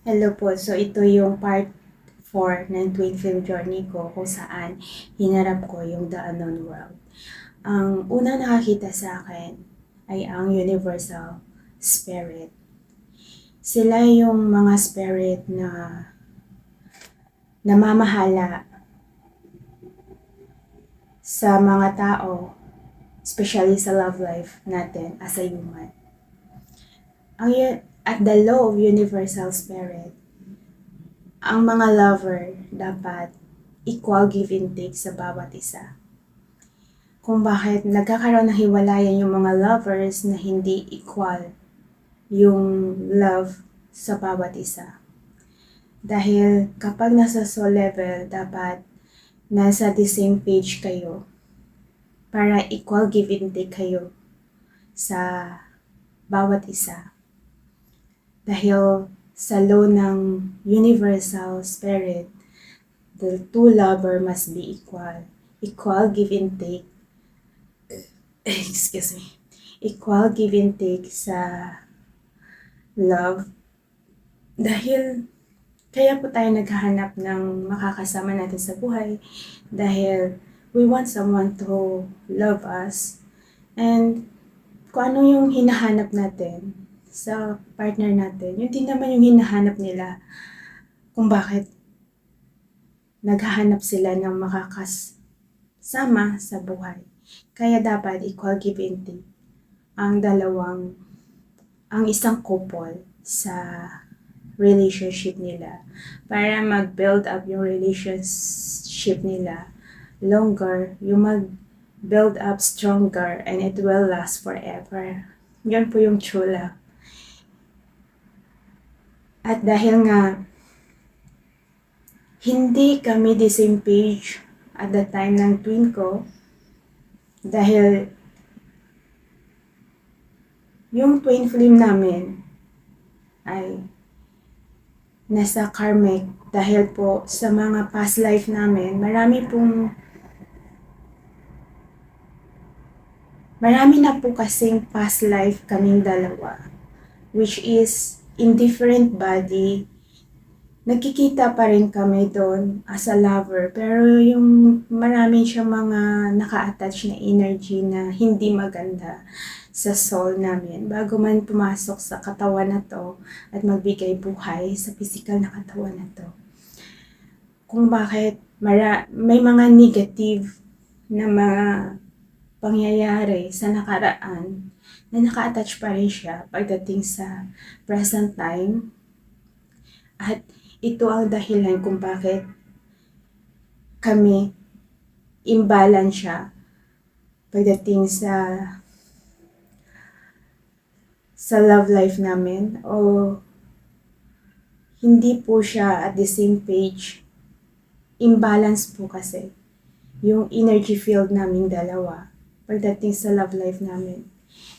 Hello po. So, ito yung part 4 ng Twin Flame Journey ko kung saan hinarap ko yung The Unknown World. Ang unang nakakita sa akin ay ang Universal Spirit. Sila yung mga spirit na namamahala sa mga tao, especially sa love life natin as a human. At the law of Universal Spirit, ang mga lover dapat equal give and take sa bawat isa. Kung bakit nagkakaroon ng hiwalayan yung mga lovers na hindi equal yung love sa bawat isa. Dahil kapag nasa soul level, dapat nasa the same page kayo para equal give and take kayo sa bawat isa. Dahil sa law ng Universal Spirit, the two lover must be equal. Equal give and take. Excuse me. Equal give and take sa love. Dahil kaya po tayo naghahanap ng makakasama natin sa buhay. Dahil we want someone to love us. And kung ano yung hinahanap natin sa partner natin, yun din naman yung hinahanap nila kung bakit naghahanap sila ng makakasama sa buhay. Kaya dapat equal give and take ang isang couple sa relationship nila para mag-build up yung relationship nila longer, yung mag-build up stronger, and it will last forever. Yan po yung true love. At dahil nga hindi kami the same page at the time ng twin ko, dahil yung twin flame namin ay nasa karmic dahil po sa mga past life namin, marami na po kasing past life kaming dalawa, which is in different body. Nagkikita pa rin kami doon as a lover, pero yung marami siyang mga naka-attach na energy na hindi maganda sa soul namin bago man pumasok sa katawan na to at magbigay buhay sa physical na katawan na to. Kung bakit may mga negative na mga pangyayari sa nakaraan na naka-attach pa rin siya pagdating sa present time. At ito ang dahilan kung bakit kami imbalance siya pagdating sa love life namin, o hindi po siya at the same page. Imbalance po kasi yung energy field naming dalawa pagdating sa love life namin.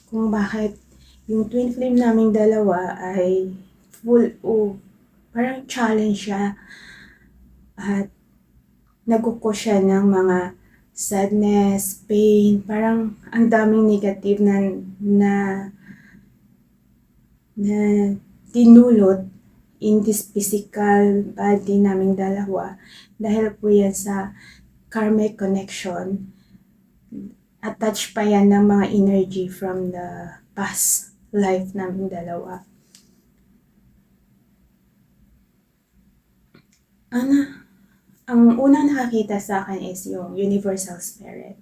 Kung bakit yung twin flame naming dalawa ay full of parang challenge siya at nagkukos siya ng mga sadness, pain, parang ang daming negative na tinulot in this physical body naming dalawa dahil po yan sa karmic connection. Attached pa yan ng mga energy from the past life naming dalawa. Ang unang nakakita sa akin is yung Universal Spirit.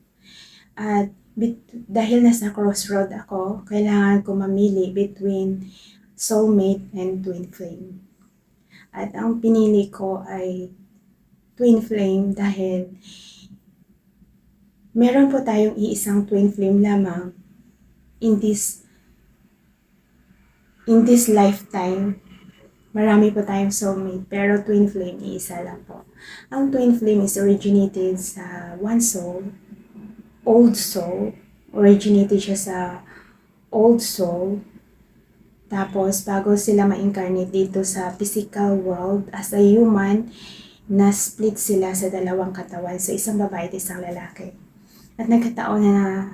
At dahil nasa crossroad ako, kailangan ko mamili between soulmate and twin flame. At ang pinili ko ay twin flame dahil meron po tayong iisang twin flame lamang in this lifetime. Marami po tayong soulmate, pero twin flame, iisa lang po. Ang twin flame is originated sa one soul, old soul. Originated siya sa old soul. Tapos, bago sila ma-incarnate dito sa physical world as a human, na-split sila sa dalawang katawan, sa isang babae at isang lalaki. At nagkataon na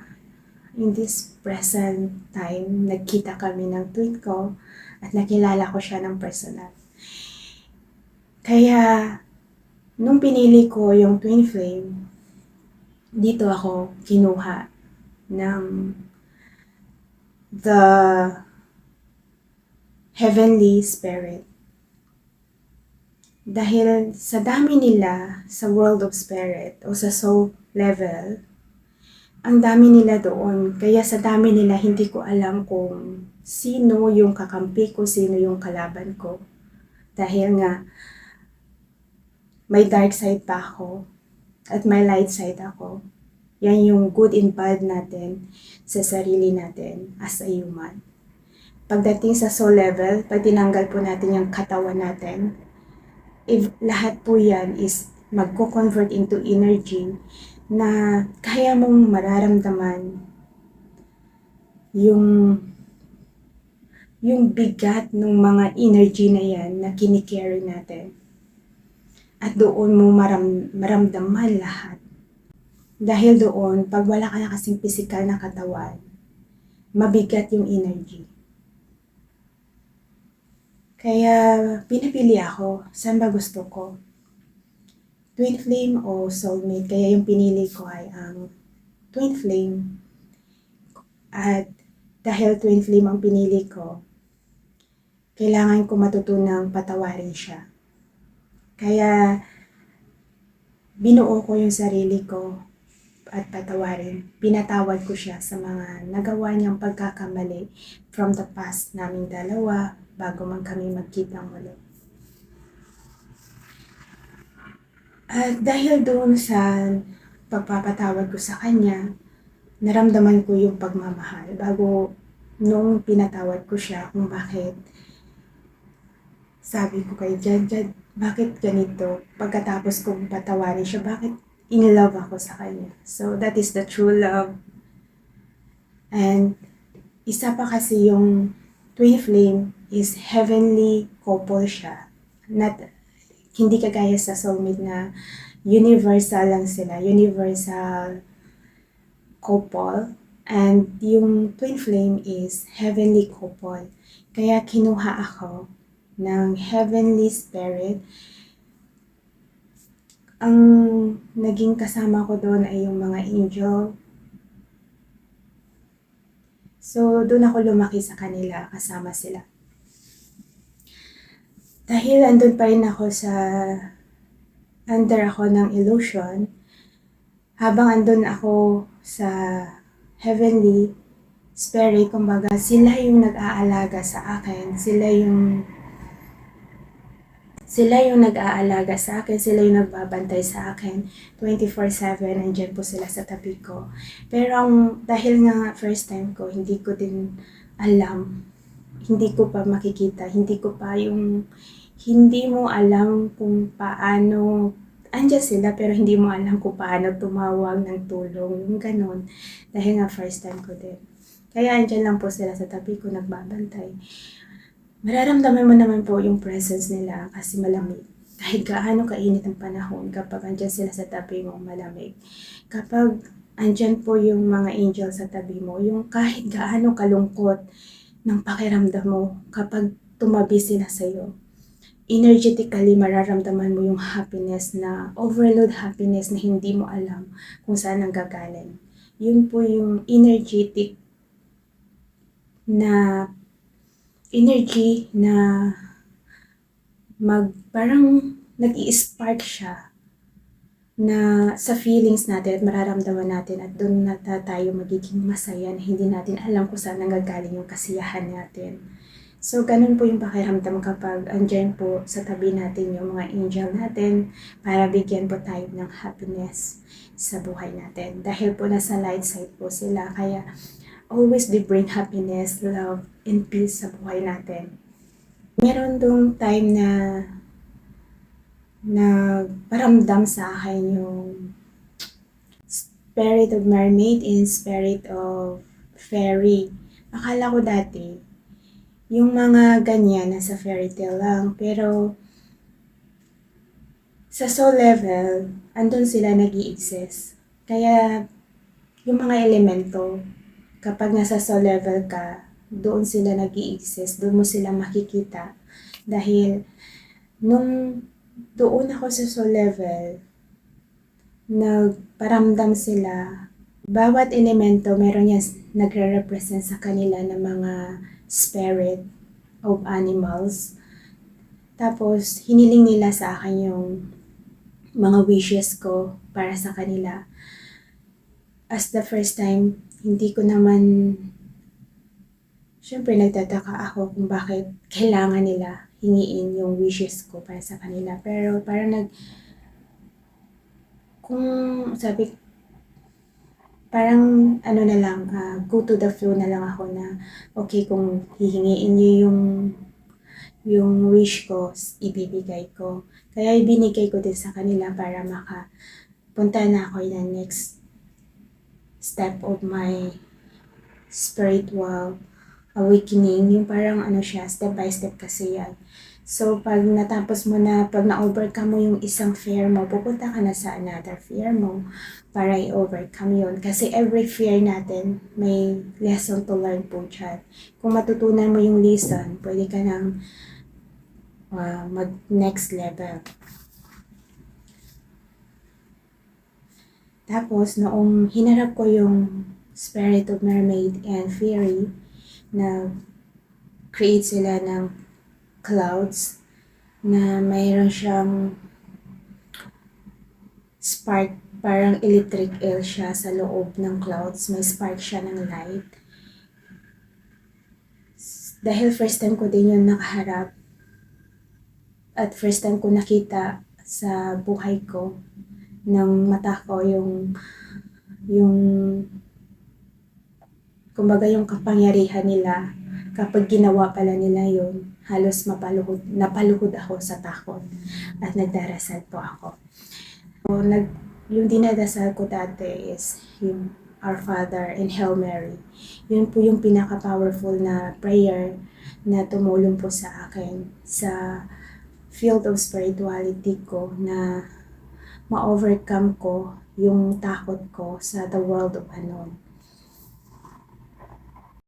in this present time, nagkita kami ng twin ko at nakilala ko siya ng personal. Kaya, nung pinili ko yung twin flame, dito ako kinuha ng the heavenly spirit. Dahil sa dami nila sa world of spirit o sa soul level, ang dami nila doon. Kaya sa dami nila, hindi ko alam kung sino yung kakampi ko, sino yung kalaban ko. Dahil nga, may dark side pa ako at may light side ako. Yan yung good and bad natin sa sarili natin as a human. Pagdating sa soul level, pag tinanggal po natin yung katawan natin, if lahat po yan is magko-convert into energy na kaya mong mararamdaman yung bigat ng mga energy na yan na kinikerry natin. At doon mo maramdaman lahat. Dahil doon, pag wala ka na kasing physical na katawan, mabigat yung energy. Kaya pinipili ako, saan ba gusto ko? Twin flame o soulmate? Kaya yung pinili ko ay ang twin flame. At dahil twin flame ang pinili ko, kailangan ko matutunang patawarin siya. Kaya binuo ko yung sarili ko at patawarin. Pinatawad ko siya sa mga nagawa niyang pagkakamali from the past naming dalawa bago man kami magkita muli. At dahil doon sa pagpapatawad ko sa kanya, naramdaman ko yung pagmamahal bago nung pinatawad ko siya kung bakit. Sabi ko kay Jad, bakit ganito? Pagkatapos kong patawarin siya, bakit in love ako sa kanya? So that is the true love. And isa pa kasi yung twin flame is heavenly couple siya. Hindi kagaya sa soulmate na universal lang sila, universal couple. And yung twin flame is heavenly couple. Kaya kinuha ako ng heavenly spirit. Ang naging kasama ko doon ay yung mga angel. So, doon ako lumaki sa kanila, kasama sila. Dahil andun pa rin ako under ako ng illusion, habang andun ako sa heavenly spirit, kumbaga, sila yung nag-aalaga sa akin, sila yung nag-aalaga sa akin, sila yung nagbabantay sa akin, 24/7, andyan po sila sa tabi ko. Pero dahil nga first time ko, hindi ko din alam, hindi ko pa makikita, hindi mo alam kung paano, andyan sila pero hindi mo alam kung paano tumawag ng tulong, yung ganun. Dahil nga first time ko din. Kaya andyan lang po sila sa tabi ko, nagbabantay. Mararamdaman mo naman po yung presence nila kasi malamig. Kahit gaano kainit ang panahon, kapag andyan sila sa tabi mo, malamig. Kapag andyan po yung mga angel sa tabi mo, yung kahit gaano kalungkot ng pakiramdam mo, kapag tumabi sila sa'yo, energetically mararamdaman mo yung happiness na overload happiness na hindi mo alam kung saan ang gagaling. Yun po yung energetic na energy na parang nag-i-spark siya na sa feelings natin at mararamdaman natin at doon na tayo magiging masaya na hindi natin alam kung saan nanggagaling yung kasiyahan natin. So, ganun po yung pakiramdam kapag andyan po sa tabi natin yung mga angel natin para bigyan po tayo ng happiness sa buhay natin. Dahil po nasa light side po sila, kaya always they bring happiness, love, and peace sa buhay natin. Meron dong time na nagparamdam sa akin yung spirit of mermaid and spirit of fairy. Akala ko dati, yung mga ganyan nasa fairy tale lang, pero sa soul level, andun sila nag-i-exist. Kaya yung mga elemento, kapag nasa soul level ka, doon sila nag-i-exist, doon mo sila makikita. Dahil nung doon ako sa soul level, nagparamdam sila. Bawat elemento meron yan nagre-represent sa kanila ng mga spirit of animals. Tapos, hiniling nila sa akin yung mga wishes ko para sa kanila. As the first time, hindi ko naman, syempre nagtataka ako kung bakit kailangan nila hingiin yung wishes ko para sa kanila. Pero parang kung sabi, parang ano na lang, go to the flow na lang ako na, okay, kung hihingiin niyo yung wish ko, ibibigay ko. Kaya ibinigay ko din sa kanila para makapunta na ako in the next step of my spiritual awakening. Yung parang ano siya, step by step kasi yan. So, pag natapos mo na, pag na-overcome mo yung isang fear mo, pupunta ka na sa another fear mo para i-overcome yun. Kasi every fear natin, may lesson to learn po dyan. Kung matutunan mo yung lesson, pwede ka nang mag next level. Tapos, noong hinarap ko yung spirit of mermaid and fairy, na create sila ng clouds, na mayroon siyang spark, parang electric eel siya sa loob ng clouds, may spark siya ng light. Dahil first time ko din yun nakaharap, at first time ko nakita sa buhay ko, ng mata ko yung kumbaga yung kapangyarihan nila, kapag ginawa pala nila yun, halos napaluhod ako sa takot at nagdarasal po ako. So, yung dinadasal ko dati is yung Our Father and Hail Mary. Yun po yung pinaka-powerful na prayer na tumulong po sa akin sa field of spirituality ko, na ma-overcome ko yung takot ko sa the world of unknown.